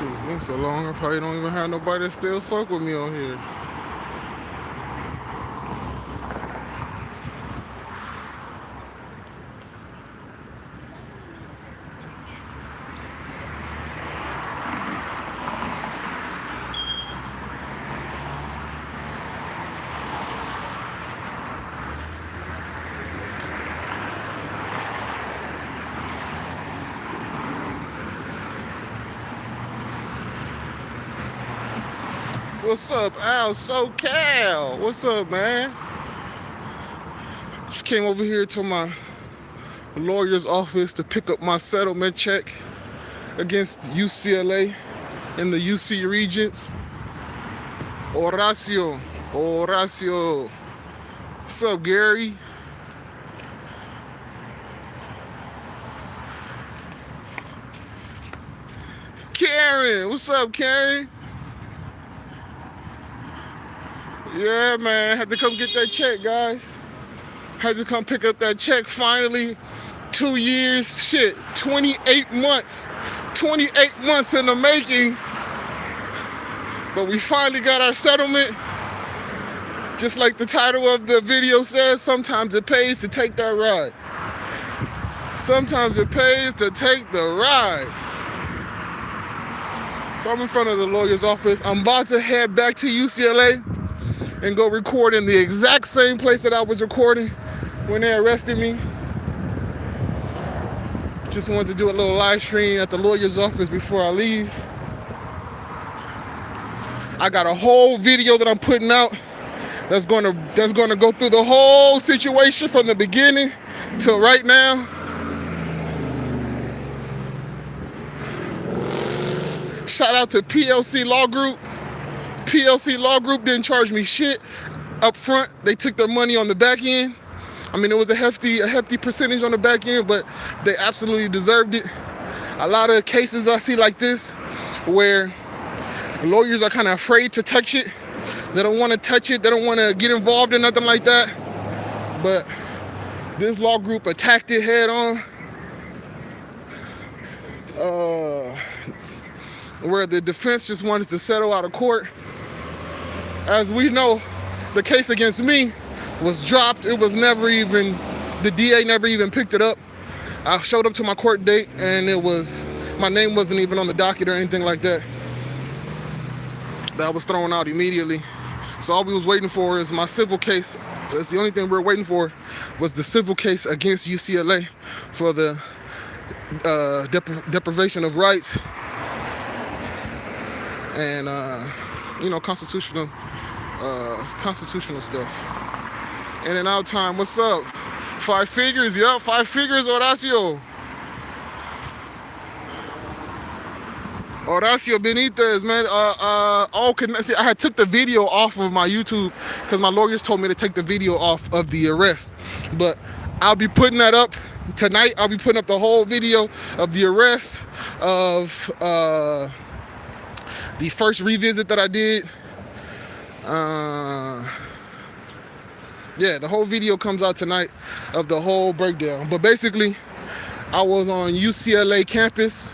Shit's been so long, I probably don't even have nobody that still fuck with me on here. What's up, Al SoCal? What's up, man? Just came over here to my lawyer's office to pick up my settlement check against UCLA in the UC Regents. Horacio. What's up, Gary? Karen, what's up, Karen? Yeah, man, had to come get that check, guys. Had to come pick up that check finally. 2 years, shit, 28 months. 28 months in the making. But we finally got our settlement. Just like the title of the video says, sometimes it pays to take that ride. Sometimes it pays to take the ride. So I'm in front of the lawyer's office. I'm about to head back to UCLA and go record in the exact same place that I was recording when they arrested me. Just wanted to do a little live stream at the lawyer's office before I leave. I got a whole video that I'm putting out that's gonna go through the whole situation from the beginning till right now. Shout out to PLC Law Group. PLC Law Group didn't charge me shit up front. They took their money on the back end. I mean, it was a hefty percentage on the back end, but they absolutely deserved it. A lot of cases I see like this where lawyers are kind of afraid to touch it. They don't want to touch it. They don't want to get involved in nothing like that. But this law group attacked it head on. Where the defense just wanted to settle out of court. As we know, the case against me was dropped. It was never even, the DA never even picked it up. I showed up to my court date and my name wasn't even on the docket or anything like that. That was thrown out immediately. So all we was waiting for is my civil case. That's the only thing we were waiting for, was the civil case against UCLA for the deprivation of rights and constitutional stuff. And in our time, what's up? 5 figures, yeah, 5 figures, Horacio. Horacio Benitez, man. See, I had took the video off of my YouTube because my lawyers told me to take the video off of the arrest. But I'll be putting that up tonight. I'll be putting up the whole video of the arrest, of the first revisit that I did. Yeah, the whole video comes out tonight of the whole breakdown. But basically, I was on UCLA campus,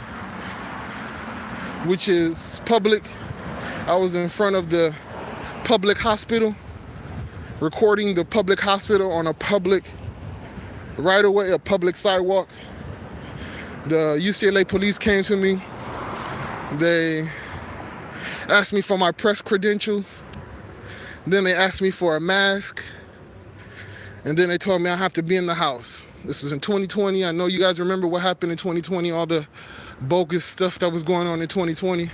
which is public. I was in front of the public hospital, recording the public hospital on a public right-of-way, a public sidewalk. The UCLA police came to me. They asked me for my press credentials. Then they asked me for a mask. And then they told me I have to be in the house. This was in 2020. I know you guys remember what happened in 2020, all the bogus stuff that was going on in 2020.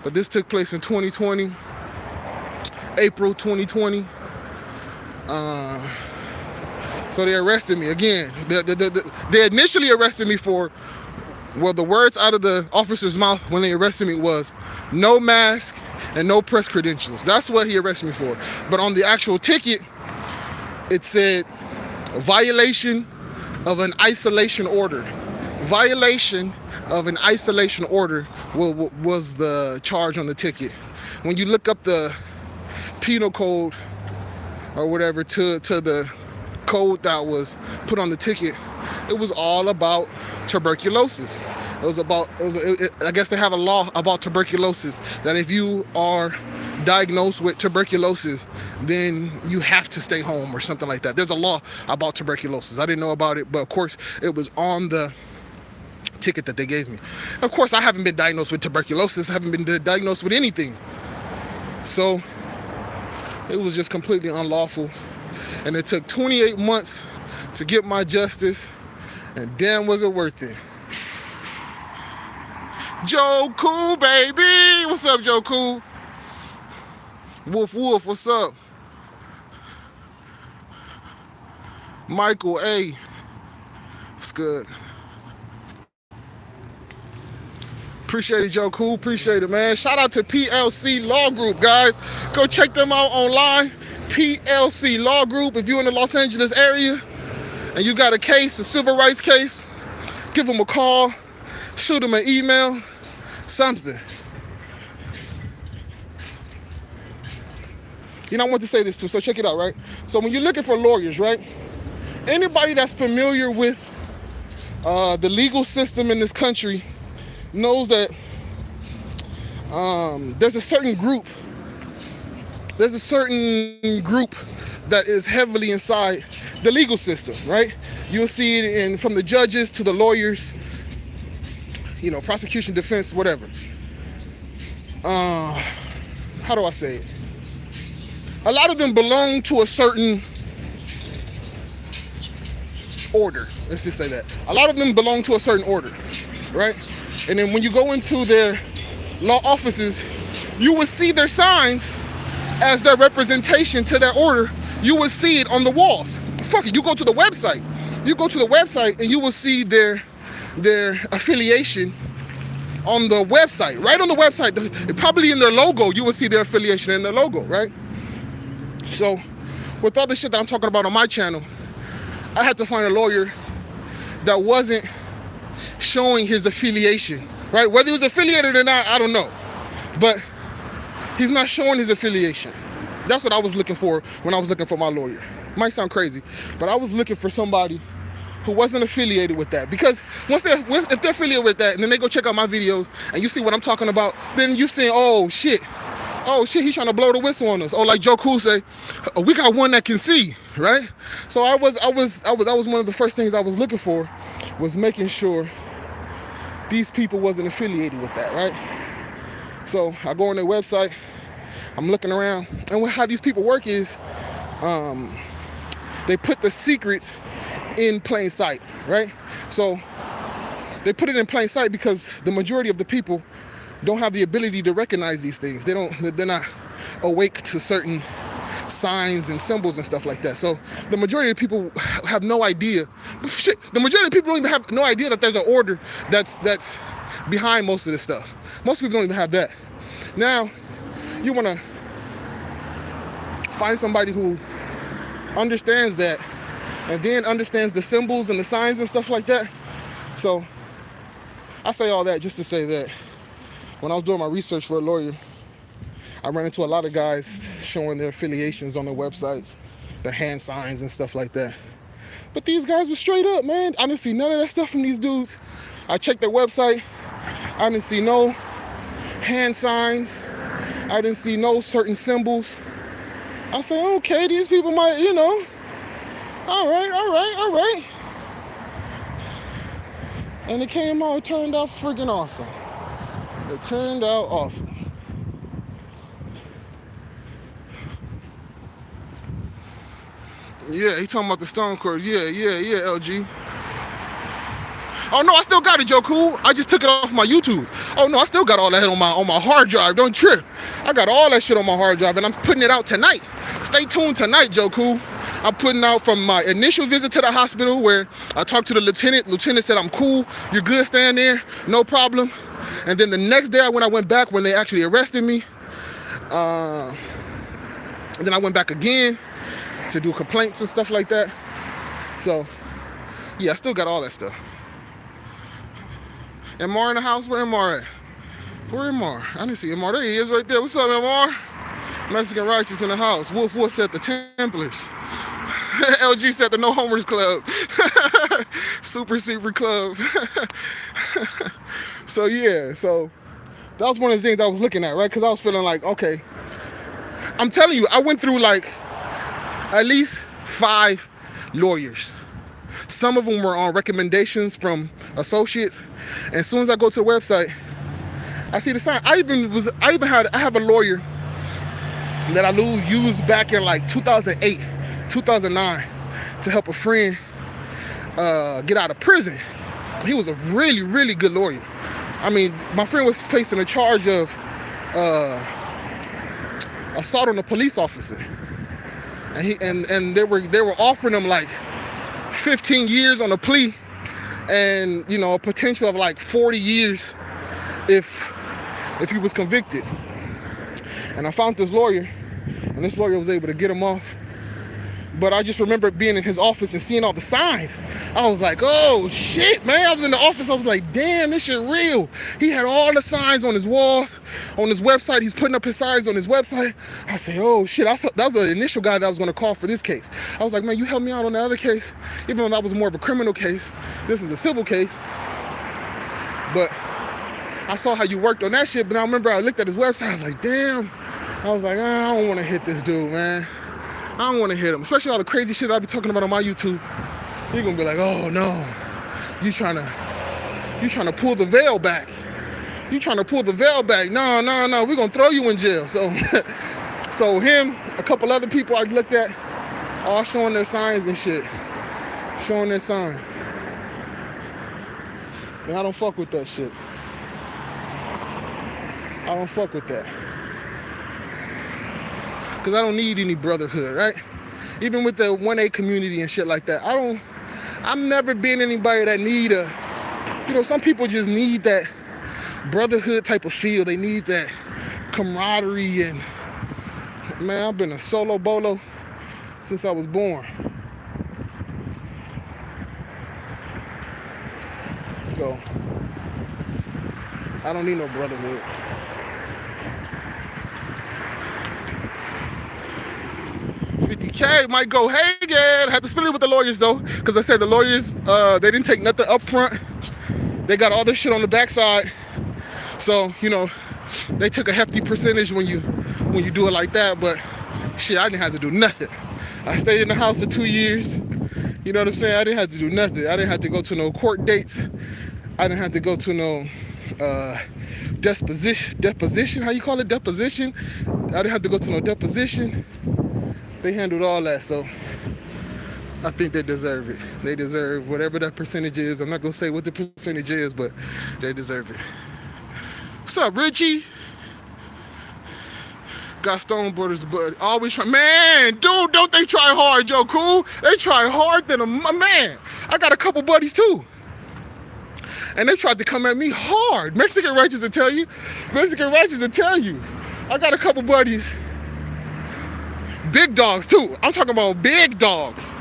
But this took place in 2020, April 2020. So they arrested me again. They initially arrested me for, well, the words out of the officer's mouth when they arrested me was no mask and no press credentials. That's what he arrested me for. But on the actual ticket, it said a violation of an isolation order. Violation of an isolation order was the charge on the ticket. When you look up the penal code or whatever to the code that was put on the ticket, it was all about tuberculosis. I guess they have a law about tuberculosis that if you are diagnosed with tuberculosis, then you have to stay home or something like that. There's a law about tuberculosis. I didn't know about it, but of course it was on the ticket that they gave me. Of course, I haven't been diagnosed with tuberculosis. I haven't been diagnosed with anything. So it was just completely unlawful. And it took 28 months to get my justice, and damn was it worth it. Joe Cool, baby. What's up, Joe Cool? Wolf, what's up? Michael A. What's good? Appreciate it, Joe Cool. Appreciate it, man. Shout out to PLC Law Group, guys. Go check them out online. PLC Law Group. If you're in the Los Angeles area and you got a case, a civil rights case, give them a call, shoot them an email, something. You know, I want to say this too, so check it out, right? So when you're looking for lawyers, right? Anybody that's familiar with the legal system in this country knows that there's a certain group that is heavily inside the legal system, right? You'll see it from the judges to the lawyers, you know, prosecution, defense, whatever. How do I say it? A lot of them belong to a certain order. Let's just say that. A lot of them belong to a certain order, right? And then when you go into their law offices, you will see their signs as their representation to that order. You will see it on the walls. Fuck it, you go to the website. You go to the website and you will see their affiliation on the website. Right on the website, probably in their logo, you will see their affiliation in their logo, right? So with all the shit that I'm talking about on my channel, I had to find a lawyer that wasn't showing his affiliation, right? Whether he was affiliated or not, I don't know. But he's not showing his affiliation. That's what I was looking for when I was looking for my lawyer. Might sound crazy, but I was looking for somebody who wasn't affiliated with that. Because if they're affiliated with that, and then they go check out my videos, and you see what I'm talking about, then you saying, oh shit, he's trying to blow the whistle on us. Or like Joe Cool say, we got one that can see, right? So that was one of the first things I was looking for, was making sure these people wasn't affiliated with that, right? So I go on their website, I'm looking around, and how these people work is, they put the secrets in plain sight, right? So they put it in plain sight because the majority of the people don't have the ability to recognize these things. They're not awake to certain signs and symbols and stuff like that. So the majority of people have no idea. Shit, the majority of people don't even have no idea that there's an order that's behind most of this stuff. Most people don't even have that. Now, you want to find somebody who understands that and then understands the symbols and the signs and stuff like that. So I say all that just to say that when I was doing my research for a lawyer, I ran into a lot of guys showing their affiliations on their websites, their hand signs and stuff like that. But these guys were straight up, man. I didn't see none of that stuff from these dudes. I checked their website. I didn't see no hand signs. I didn't see no certain symbols. I said, okay, these people might, you know, all right. And it turned out friggin' awesome. It turned out awesome. Yeah, he talking about the stone course. Yeah, LG. Oh no, I still got it, Joe Cool. I just took it off my YouTube. Oh no, I still got all that on my hard drive. Don't trip. I got all that shit on my hard drive, and I'm putting it out tonight. Stay tuned tonight, Joe Cool. I'm putting out from my initial visit to the hospital where I talked to the lieutenant. Lieutenant said, I'm cool. You're good staying there. No problem. And then the next day when I went back, when they actually arrested me, and then I went back again to do complaints and stuff like that. So, yeah, I still got all that stuff. MR in the house? Where MR at? Where MR? I didn't see MR. There he is right there. What's up, MR? Mexican Righteous in the house. Wolf said the Templars. LG said the No Homers Club. Super Club. So yeah, so that was one of the things I was looking at, right? Because I was feeling like, okay, I'm telling you, I went through like at least 5 lawyers. Some of them were on recommendations from associates. And as soon as I go to the website, I see the sign. I have a lawyer that I used back in like 2008, 2009 to help a friend get out of prison. He was a really, really good lawyer. I mean, my friend was facing a charge of assault on a police officer, and they were offering him like 15 years on a plea, and a potential of like 40 years if he was convicted. And I found this lawyer, and this lawyer was able to get him off. But I just remember being in his office and seeing all the signs. I was like, oh shit, man. I was in the office, I was like, damn, this shit real. He had all the signs on his walls, on his website. He's putting up his signs on his website. I said, oh shit, that was the initial guy that I was gonna call for this case. I was like, man, you helped me out on the other case. Even though that was more of a criminal case, this is a civil case. But I saw how you worked on that shit, but I remember I looked at his website, I was like, damn. I was like, I don't wanna hit this dude, man. I don't want to hit him, especially all the crazy shit I be talking about on my YouTube. You're gonna be like, oh no, you trying to pull the veil back. You trying to pull the veil back. No, we're gonna throw you in jail. So, so him, a couple other people I looked at, all showing their signs and shit, showing their signs. And I don't fuck with that shit. I don't fuck with that. Because I don't need any brotherhood, right? Even with the 1A community and shit like that. I've never been anybody that need some people just need that brotherhood type of feel. They need that camaraderie. And man, I've been a solo bolo since I was born. So I don't need no brotherhood. $50K might go, hey again. I had to split it with the lawyers though, because I said the lawyers, they didn't take nothing up front. They got all this shit on the backside. So, they took a hefty percentage when you do it like that, but shit, I didn't have to do nothing. I stayed in the house for 2 years. You know what I'm saying? I didn't have to do nothing. I didn't have to go to no court dates. I didn't have to go to no deposition, how you call it? Deposition. I didn't have to go to no deposition. They handled all that, so I think they deserve it. They deserve whatever that percentage is. I'm not gonna say what the percentage is, but they deserve it. What's up, Richie? Got Stone Brothers, but always try. Man, dude, don't they try hard, Joe Cool? They try hard than a man. I got a couple buddies too. And they tried to come at me hard. Mexican righteous will tell you. I got a couple buddies. Big dogs too. I'm talking about big dogs.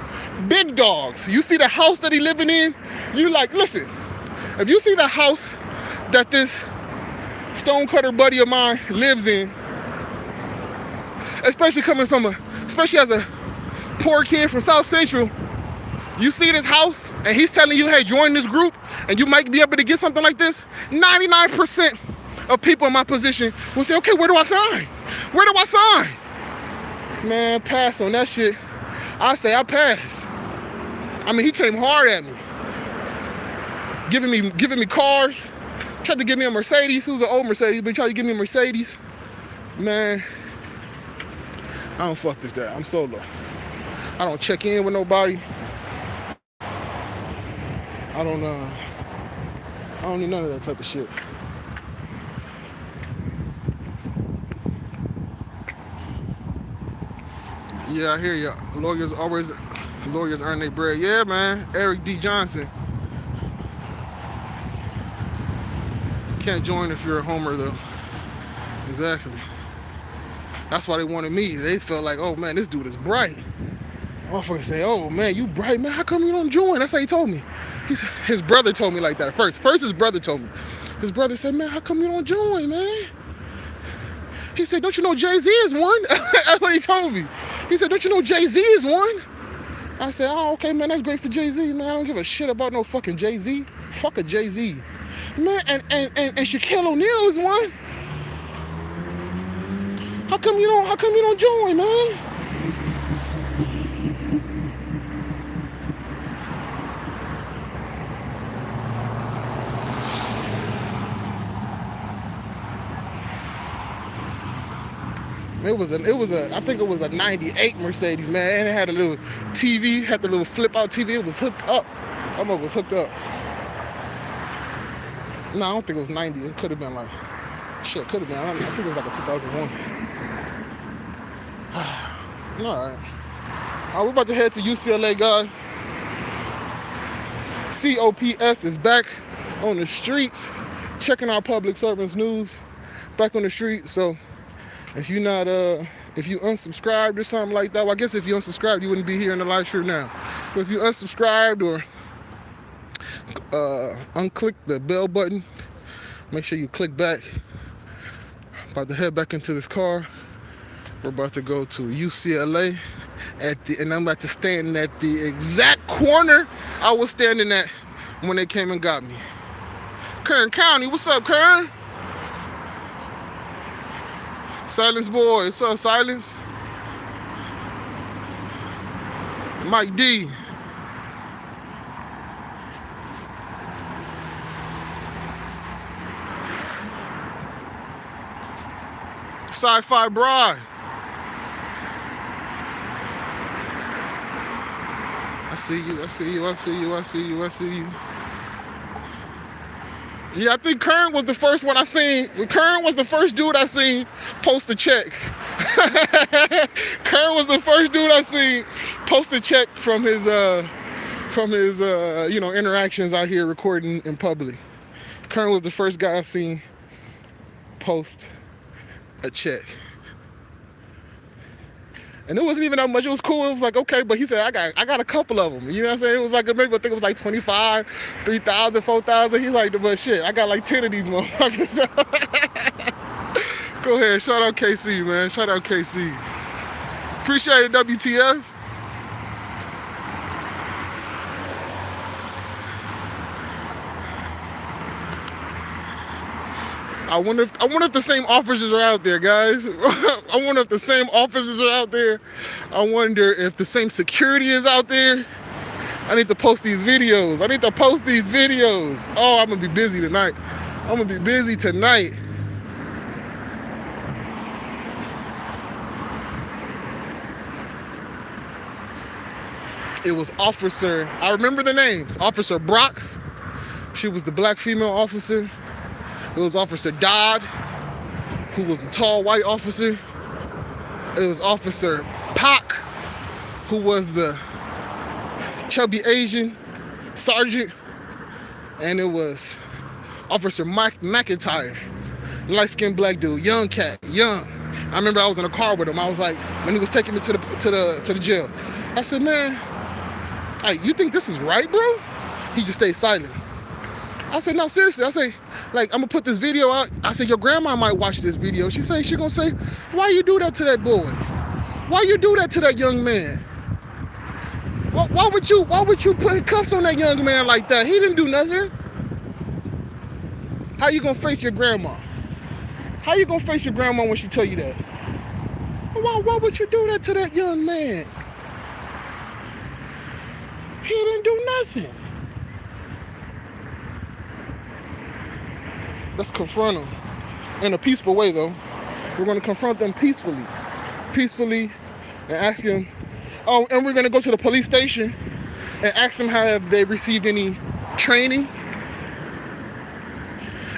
Big dogs. You see the house that he living in? You like, listen, if you see the house that this stonecutter buddy of mine lives in, especially as a poor kid from South Central, you see this house and he's telling you, hey, join this group and you might be able to get something like this, 99% of people in my position will say, okay, where do I sign? Where do I sign? Man, pass on that shit. I say I pass. I mean, he came hard at me. Giving me cars. Tried to give me a Mercedes. It was an old Mercedes, but he tried to give me a Mercedes. Man, I don't fuck with that. I'm solo. I don't check in with nobody. I don't need none of that type of shit. Yeah, I hear you. Lawyers earn their bread. Yeah, man. Eric D. Johnson. Can't join if you're a homer, though. Exactly. That's why they wanted me. They felt like, oh, man, this dude is bright. Motherfucker say, oh, man, you bright, man. How come you don't join? That's how he told me. His brother told me like that at first. First, his brother told me. His brother said, man, how come you don't join, man? He said, don't you know Jay-Z is one? That's what he told me. He said, don't you know Jay-Z is one? I said, oh, okay, man, that's great for Jay-Z, man. I don't give a shit about no fucking Jay-Z. Fuck a Jay-Z. Man, and Shaquille O'Neal is one. How come you don't join, man? I think it was a 98 Mercedes, man, and it had a little TV, had the little flip out TV. It was hooked up. That mug was hooked up. No, I don't think it was 90. It could have been like, shit, could have been. I think it was like a 2001. All right, we're about to head to UCLA, guys. C.O.P.S. is back on the streets, checking our public servants news, back on the street. So if you're not, if you unsubscribed or something like that, well, I guess if you unsubscribed, you wouldn't be here in the live stream now. But if you unsubscribed or unclick the bell button, make sure you click back. About to head back into this car. We're about to go to UCLA and I'm about to stand at the exact corner I was standing at when they came and got me. Kern County, what's up, Kern? Silence boy, what's up, Silence? Mike D. Sci-Fi Bride. I see you. Yeah, I think Kern was the first one I seen. Kern was the first dude I seen post a check. Kern was the first dude I seen post a check from his interactions out here recording in public. Kern was the first guy I seen post a check. And it wasn't even that much. It was cool. It was like, okay, but he said, I got a couple of them. You know what I'm saying? It was like, maybe I think it was like 25, 3,000, 4,000. He's like, but shit, I got like 10 of these motherfuckers. Go ahead. Shout out KC, man. Shout out KC. Appreciate it, WTF. I wonder if the same officers are out there, guys. I wonder if the same officers are out there. I wonder if the same security is out there. I need to post these videos. Oh, I'm gonna be busy tonight. It was Officer, I remember the names. Officer Brox. She was the black female officer. It was Officer Dodd, who was a tall white officer. It was Officer Pac, who was the chubby Asian sergeant. And it was Officer Mike McIntyre, light-skinned black dude, young cat, young. I remember I was in a car with him. I was like, when he was taking me to the jail, I said, man, hey, you think this is right, bro? He just stayed silent. I said, no, seriously. I say, like, I'm gonna put this video out. I said, your grandma might watch this video. She gonna say, why you do that to that boy? Why you do that to that young man? Why would you put cuffs on that young man like that? He didn't do nothing. How you gonna face your grandma? How you gonna face your grandma when she tell you that? Why would you do that to that young man? He didn't do nothing. Let's confront them in a peaceful way, though. We're going to confront them peacefully, and ask them. Oh, and we're going to go to the police station and ask them have they received any training.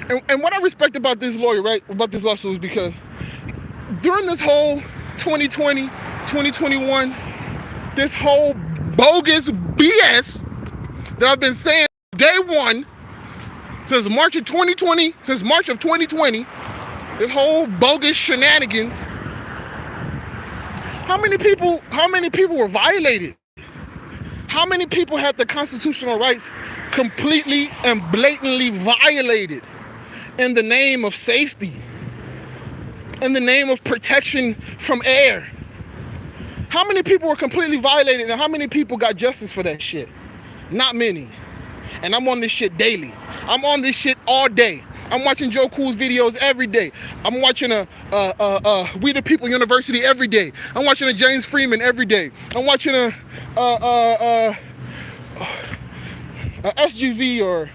And what I respect about this lawyer, right, about this lawsuit, is because during this whole 2020, 2021, this whole bogus BS that I've been saying day one. Since March of 2020, this whole bogus shenanigans, how many people were violated? How many people had their constitutional rights completely and blatantly violated in the name of safety, in the name of protection from air? How many people were completely violated and how many people got justice for that shit? Not many. And I'm on this shit daily. I'm on this shit all day. I'm watching Joe Cool's videos every day. I'm watching We the People University every day. I'm watching a James Freeman every day. I'm watching a SGV or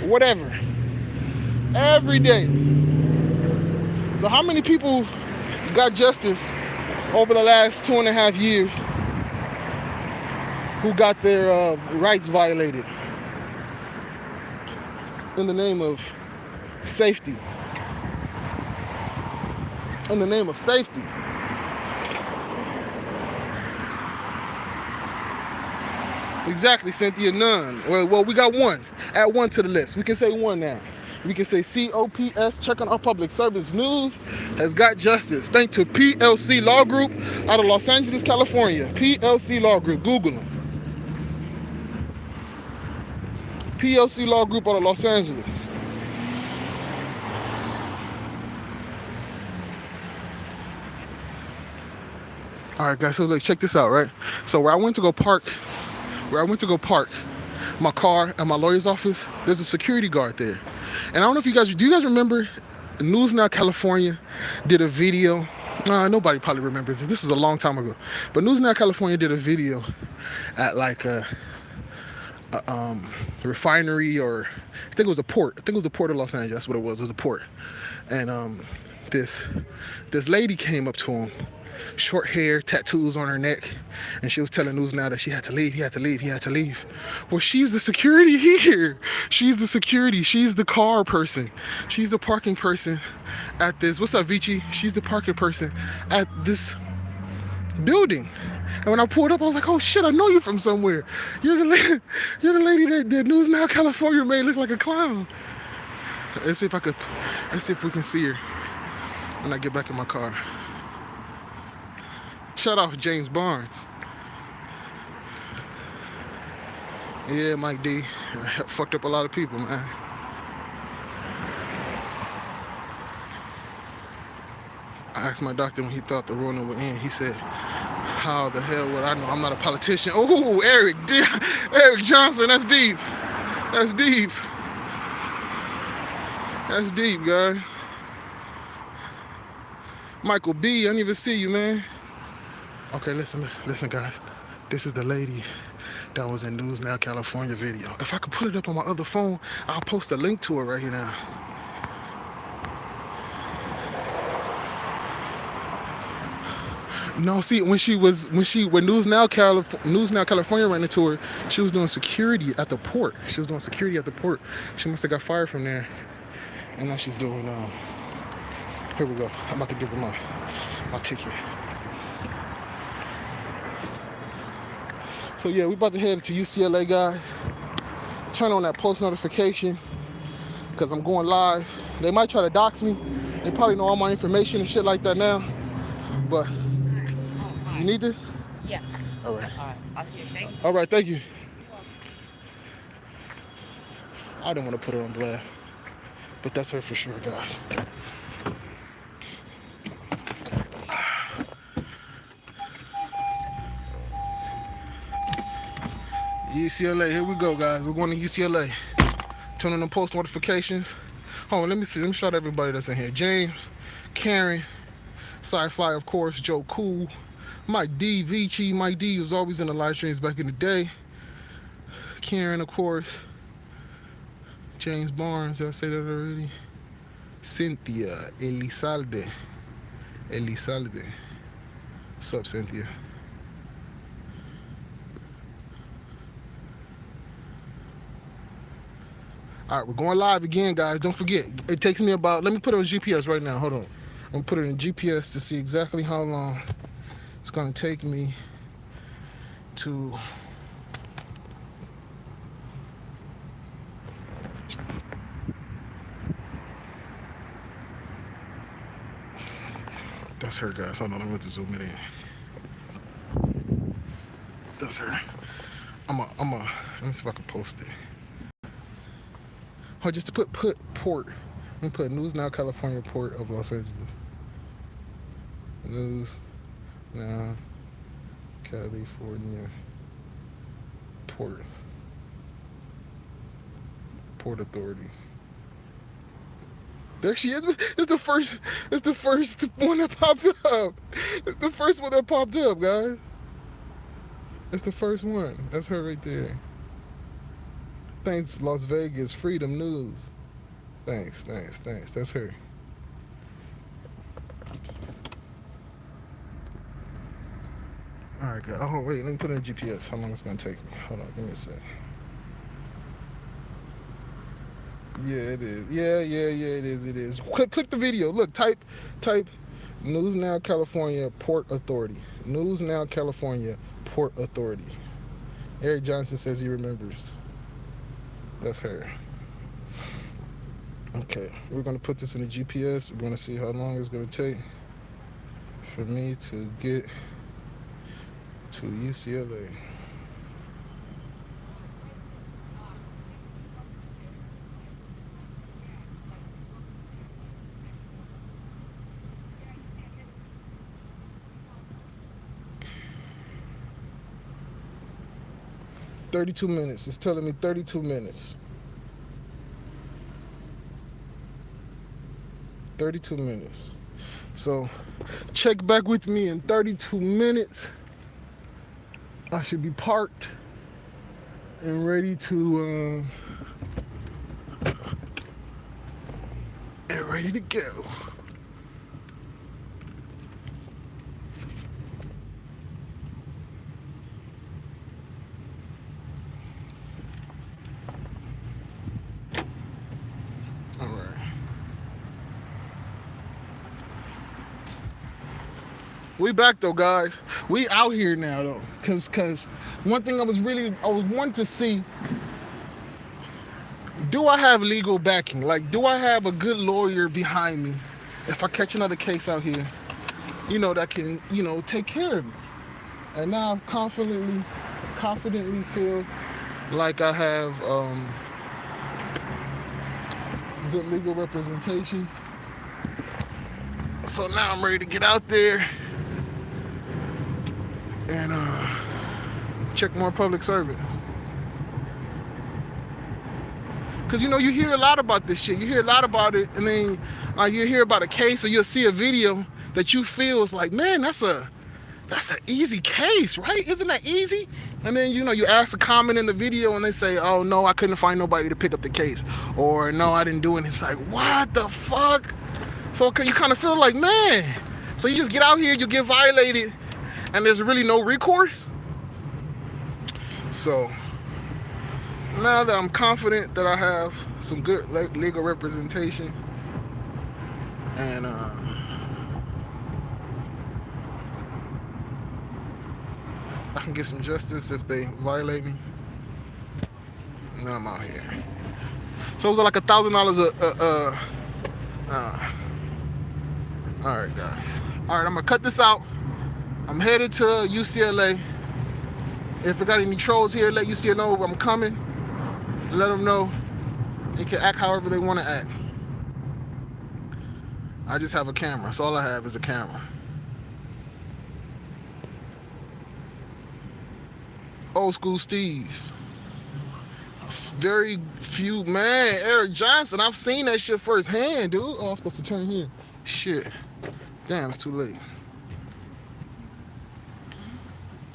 whatever every day. So how many people got justice over the last 2.5 years who got their rights violated in the name of safety? In the name of safety. Exactly, Cynthia, none. Well, we got one. Add one to the list. We can say one now. We can say C.O.P.S, Checking Our Public Service News, has got justice. Thanks to PLC Law Group out of Los Angeles, California. PLC Law Group. Google them. PLC Law Group out of Los Angeles. All right, guys, so look, check this out, right? So where I went to go park my car at my lawyer's office, there's a security guard there. And I don't know if do you guys remember News Now California did a video? Nobody probably remembers it. This was a long time ago. But News Now California did a video at like a refinery, or I think it was a port. I think it was the port of Los Angeles. That's what it was. It was a port. And this lady came up to him, short hair, tattoos on her neck, and she was telling News Now that she had to leave. He had to leave. Well, she's the security here. She's the security. She's the car person. She's the parking person at this. What's up, Vici? She's the parking person at this building. And when I pulled up, I was like, oh shit, I know you from somewhere. You're the lady that News Now California made look like a clown. Let's see if we can see her when I get back in my car. Shout out James Barnes. Yeah, Mike D. I fucked up a lot of people, man. I asked my doctor when he thought the Rona would end. He said, how the hell would I know? I'm not a politician. Oh, Eric Johnson, that's deep. That's deep. That's deep, guys. Michael B, I didn't even see you, man. Okay, listen, guys. This is the lady that was in News Now California video. If I could pull it up on my other phone, I'll post a link to it right here now. No, see, when News Now California ran into her, she was doing security at the port. She must have got fired from there, and now she's doing. Here we go. I'm about to give her my ticket. So yeah, we about to head to UCLA, guys. Turn on that post notification because I'm going live. They might try to dox me. They probably know all my information and shit like that now, but. You need this? Yeah. All right. I'll see you. Thank you. All right, thank you. I didn't want to put her on blast, but that's her for sure, guys. UCLA, here we go, guys. We're going to UCLA. Turn on the post notifications. Hold on, let me see. Let me shout out everybody that's in here. James, Karen, Sci-Fi, of course, Joe Cool, Mike D, Vici. Mike D was always in the live streams back in the day. Karen, of course. James Barnes, did I say that already? Cynthia, Elizalde. What's up, Cynthia? All right, we're going live again, guys. Don't forget, it takes me about, let me put it on GPS right now. Hold on. I'm going to put it in GPS to see exactly how long it's going to take me to that's her, guys. Hold on, I'm going to zoom it in. That's her. Let me see if I can post it. Oh, just to put port. Let me put News Now California Port of Los Angeles. News Now California Port Authority. There she is. It's the first. It's the first one that popped up. It's the first one that popped up, guys. It's the first one. That's her right there. Thanks, Las Vegas Freedom News. Thanks. That's her. All right, guys. Oh wait, let me put in the GPS. How long it's gonna take me? Hold on, give me a sec. Yeah, it is. Yeah, it is. Click the video. Look, type News Now California Port Authority. News Now California Port Authority. Eric Johnson says he remembers. That's her. Okay, we're gonna put this in the GPS. We're gonna see how long it's gonna take for me to get to UCLA. $32 minutes. It's telling me 32 minutes. 32 minutes. So check back with me in 32 minutes. I should be parked and ready to go. All right. We back though, guys. We out here now though, cause one thing I was wanting to see, do I have legal backing? Like, do I have a good lawyer behind me if I catch another case out here, that can, take care of me? And now I confidently feel like I have good legal representation. So now I'm ready to get out there and check more public servants. Because, you hear a lot about this shit. You hear a lot about it, and then you hear about a case or you'll see a video that you feel is like, man, that's an easy case, right? Isn't that easy? And then, you ask a comment in the video and they say, oh, no, I couldn't find nobody to pick up the case. Or, no, I didn't do it. It's like, what the fuck? So you kind of feel like, man. So you just get out here, you get violated, and there's really no recourse. So now that I'm confident that I have some good legal representation and I can get some justice if they violate me, now I'm out here. So it was like $1,000 all right, guys. All right, I'm gonna cut this out. I'm headed to UCLA. If I got any trolls here, let UCLA know I'm coming. Let them know they can act however they want to act. I just have a camera. So all I have is a camera. Old school Steve. Very few, man. Eric Johnson, I've seen that shit firsthand, dude. Oh, I'm supposed to turn here. Shit. Damn, it's too late.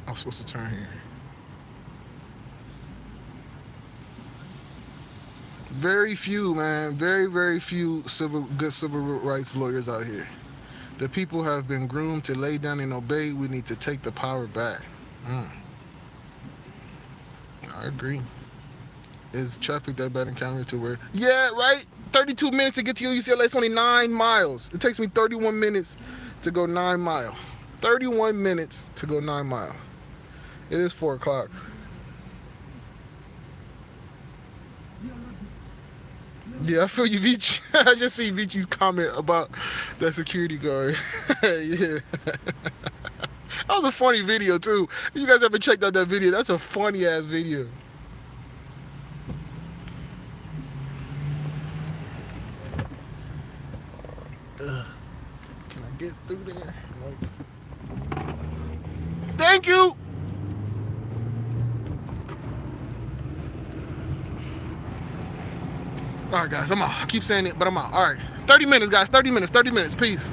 I'm supposed to turn here. Very few, man. Very, very few good civil rights lawyers out here. The people have been groomed to lay down and obey. We need to take the power back. I agree. Is traffic that bad in cameras to where? Yeah, right? 32 minutes to get to UCLA. It's only 9 miles. It takes me 31 minutes to go 9 miles. 31 minutes to go 9 miles. It is 4 o'clock. Yeah, I feel you, Beach. I just see Beachy's comment about that security guard. Yeah. That was a funny video, too. If you guys ever checked out that video, that's a funny-ass video. Can I get through there? Nope. Thank you! All right, guys, I'm out. I keep saying it, but I'm out. All right. 30 minutes, guys. 30 minutes. 30 minutes. Peace.